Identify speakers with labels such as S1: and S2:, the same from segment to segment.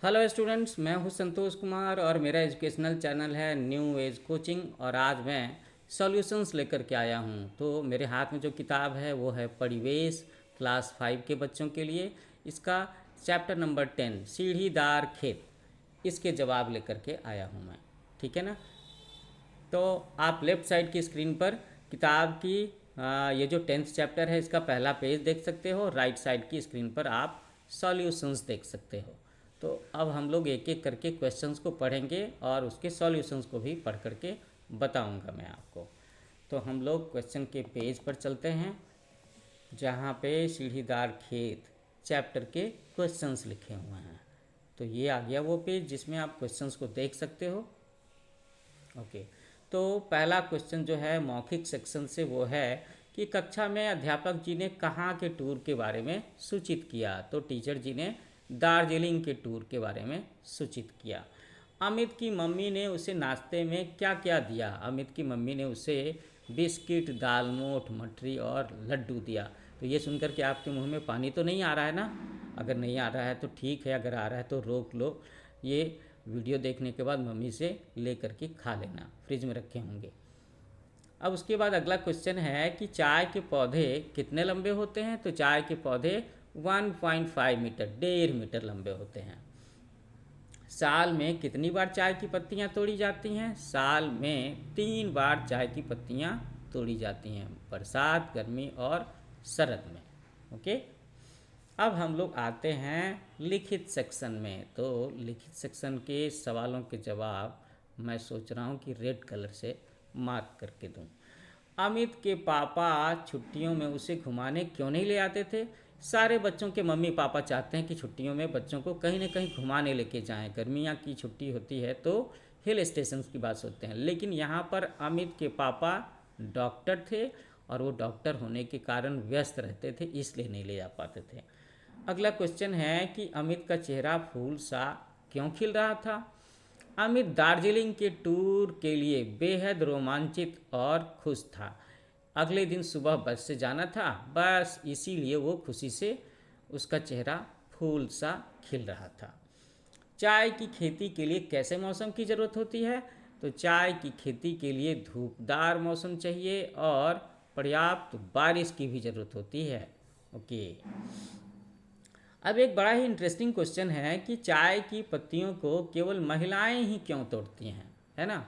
S1: Hello students, मैं हूं संतोष कुमार और मेरा एजुकेशनल चैनल है न्यू एज कोचिंग। और आज मैं सॉल्यूशंस लेकर के आया हूं। तो मेरे हाथ में जो किताब है वो है परिवेश क्लास 5 के बच्चों के लिए। इसका चैप्टर नंबर 10 सीढ़ीदार खेत, इसके जवाब लेकर के आया हूं मैं। ठीक है ना। तो आप लेफ़्ट साइड की स्क्रीन पर किताब की ये जो 10th चैप्टर है इसका पहला पेज देख सकते हो। राइट साइड की स्क्रीन पर आप सॉल्यूशंस देख सकते हो। तो अब हम लोग एक एक करके क्वेश्चंस को पढ़ेंगे और उसके सॉल्यूशंस को भी पढ़ करके बताऊंगा मैं आपको। तो हम लोग क्वेश्चन के पेज पर चलते हैं जहाँ पे सीढ़ीदार खेत चैप्टर के क्वेश्चंस लिखे हुए हैं। तो ये आ गया वो पेज जिसमें आप क्वेश्चंस को देख सकते हो। ओके। तो पहला क्वेश्चन जो है मौखिक सेक्शन से वो है कि कक्षा में अध्यापक जी ने कहाँ के टूर के बारे में सूचित किया। तो टीचर जी ने दार्जिलिंग के टूर के बारे में सूचित किया। अमित की मम्मी ने उसे नाश्ते में क्या क्या दिया। अमित की मम्मी ने उसे बिस्किट, दालमोठ, मठरी और लड्डू दिया। तो ये सुनकर के आपके मुंह में पानी तो नहीं आ रहा है ना। अगर नहीं आ रहा है तो ठीक है, अगर आ रहा है तो रोक लो। ये वीडियो देखने के बाद मम्मी से ले करके खा लेना, फ्रिज में रखे होंगे। अब उसके बाद अगला क्वेश्चन है कि चाय के पौधे कितने लंबे होते हैं। तो चाय के पौधे 1.5 मीटर, 1.5 मीटर लंबे होते हैं। साल में कितनी बार चाय की पत्तियां तोड़ी जाती हैं। साल में 3 बार चाय की पत्तियां तोड़ी जाती हैं, बरसात, गर्मी और शरद में। ओके। अब हम लोग आते हैं लिखित सेक्शन में। तो लिखित सेक्शन के सवालों के जवाब मैं सोच रहा हूँ कि रेड कलर से मार्क करके दूँ। अमित के पापा छुट्टियों में उसे घुमाने क्यों नहीं ले आते थे। सारे बच्चों के मम्मी पापा चाहते हैं कि छुट्टियों में बच्चों को कहीं ना कहीं घुमाने लेके जाएं। गर्मियाँ की छुट्टी होती है तो हिल स्टेशन की बात सोचते हैं, लेकिन यहाँ पर अमित के पापा डॉक्टर थे और वो डॉक्टर होने के कारण व्यस्त रहते थे, इसलिए नहीं ले जा पाते थे। अगला क्वेश्चन है कि अमित का चेहरा फूल सा क्यों खिल रहा था। अमित दार्जिलिंग के टूर के लिए बेहद रोमांचित और खुश था। अगले दिन सुबह बस से जाना था, बस इसीलिए वो खुशी से उसका चेहरा फूल सा खिल रहा था। चाय की खेती के लिए कैसे मौसम की ज़रूरत होती है। तो चाय की खेती के लिए धूपदार मौसम चाहिए और पर्याप्त बारिश की भी ज़रूरत होती है। ओके। अब एक बड़ा ही इंटरेस्टिंग क्वेश्चन है कि चाय की पत्तियों को केवल महिलाएं ही क्यों तोड़ती हैं, है ना।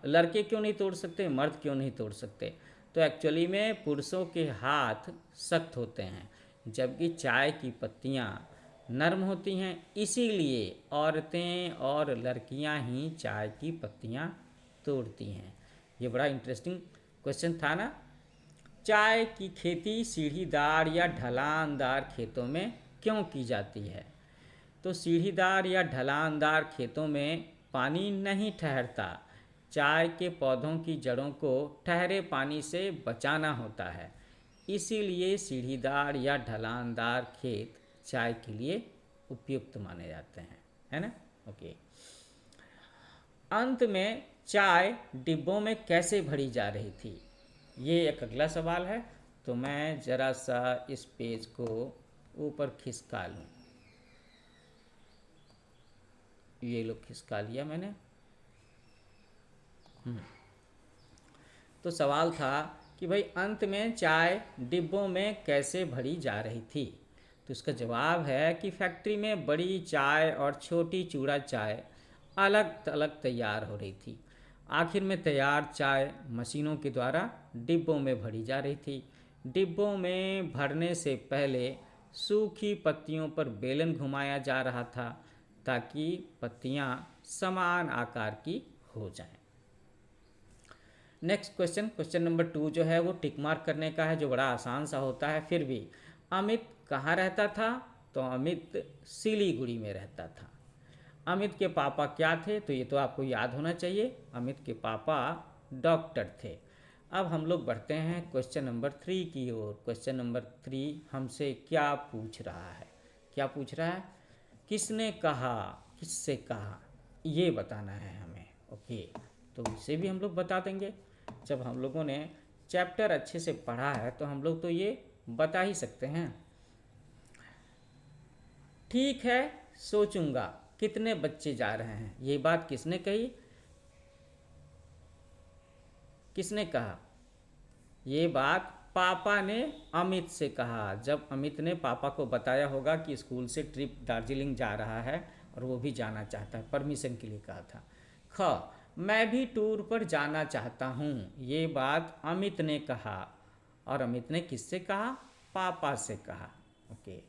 S1: लड़के क्यों नहीं तोड़ सकते, मर्द क्यों नहीं तोड़ सकते। तो एक्चुअली में पुरुषों के हाथ सख्त होते हैं जबकि चाय की पत्तियां नरम होती हैं, इसीलिए औरतें और लड़कियां ही चाय की पत्तियां तोड़ती हैं। ये बड़ा इंटरेस्टिंग क्वेश्चन था ना। चाय की खेती सीढ़ीदार या ढलानदार खेतों में क्यों की जाती है। तो सीढ़ीदार या ढलानदार खेतों में पानी नहीं ठहरता। चाय के पौधों की जड़ों को ठहरे पानी से बचाना होता है, इसीलिए सीढ़ीदार या ढलानदार खेत चाय के लिए उपयुक्त माने जाते हैं, है ना। ओके। अंत में चाय डिब्बों में कैसे भरी जा रही थी, ये एक अगला सवाल है। तो मैं ज़रा सा इस पेज को ऊपर खिसका लूँ। ये लो, खिसका लिया मैंने। तो सवाल था कि भाई अंत में चाय डिब्बों में कैसे भरी जा रही थी। तो इसका जवाब है कि फैक्ट्री में बड़ी चाय और छोटी चूड़ा चाय अलग अलग तैयार हो रही थी। आखिर में तैयार चाय मशीनों के द्वारा डिब्बों में भरी जा रही थी। डिब्बों में भरने से पहले सूखी पत्तियों पर बेलन घुमाया जा रहा था ताकि पत्तियां समान आकार की हो जाएं। नेक्स्ट क्वेश्चन, क्वेश्चन नंबर 2 जो है वो टिक मार्क करने का है, जो बड़ा आसान सा होता है। फिर भी अमित कहाँ रहता था। तो अमित सिलीगुड़ी में रहता था। अमित के पापा क्या थे। तो ये तो आपको याद होना चाहिए, अमित के पापा डॉक्टर थे। अब हम लोग बढ़ते हैं क्वेश्चन नंबर 3 की ओर। क्वेश्चन नंबर 3 हमसे क्या पूछ रहा है, क्या पूछ रहा है, किसने कहा, किससे कहा, ये बताना है हमें। ओके। तो इसे भी हम लोग बता देंगे। जब हम लोगों ने चैप्टर अच्छे से पढ़ा है तो हम लोग तो ये बता ही सकते हैं। ठीक है, सोचूंगा, कितने बच्चे जा रहे हैं। ये बात किसने कही, किसने कहा? ये बात पापा ने अमित से कहा। जब अमित ने पापा को बताया होगा कि स्कूल से ट्रिप दार्जिलिंग जा रहा है और वो भी जाना चाहता है, परमिशन के लिए कहा था। ख मैं भी टूर पर जाना चाहता हूँ। ये बात अमित ने कहा और अमित ने किससे कहा? पापा से कहा। ओके।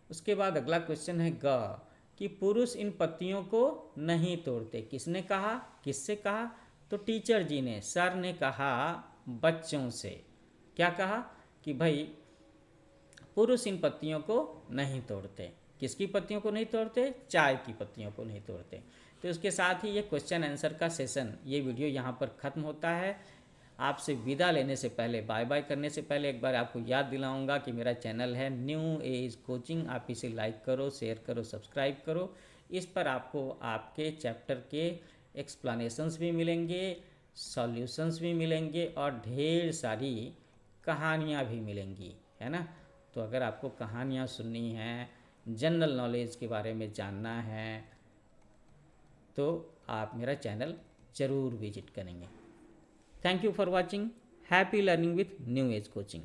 S1: उसके बाद अगला क्वेश्चन है ग कि पुरुष इन पत्तियों को नहीं तोड़ते। किसने कहा, किससे कहा? तो टीचर जी ने, सर ने कहा बच्चों से। क्या कहा? कि भाई पुरुष इन पत्तियों को नहीं तोड़ते। किसकी पत्तियों को नहीं तोड़ते? चाय की पत्तियों को नहीं तोड़ते। तो इसके साथ ही ये क्वेश्चन आंसर का सेशन, ये वीडियो यहाँ पर ख़त्म होता है। आपसे विदा लेने से पहले, बाय बाय करने से पहले एक बार आपको याद दिलाऊंगा कि मेरा चैनल है न्यू एज कोचिंग। आप इसे लाइक करो, शेयर करो, सब्सक्राइब करो। इस पर आपको आपके चैप्टर के एक्सप्लेनेशंस भी मिलेंगे, सॉल्यूशंस भी मिलेंगे और ढेर सारी कहानियाँ भी मिलेंगी, है ना। तो अगर आपको कहानियाँ सुननी हैं, जनरल नॉलेज के बारे में जानना है, तो आप मेरा चैनल ज़रूर विजिट करेंगे। Thank you for watching. Happy learning with new age coaching.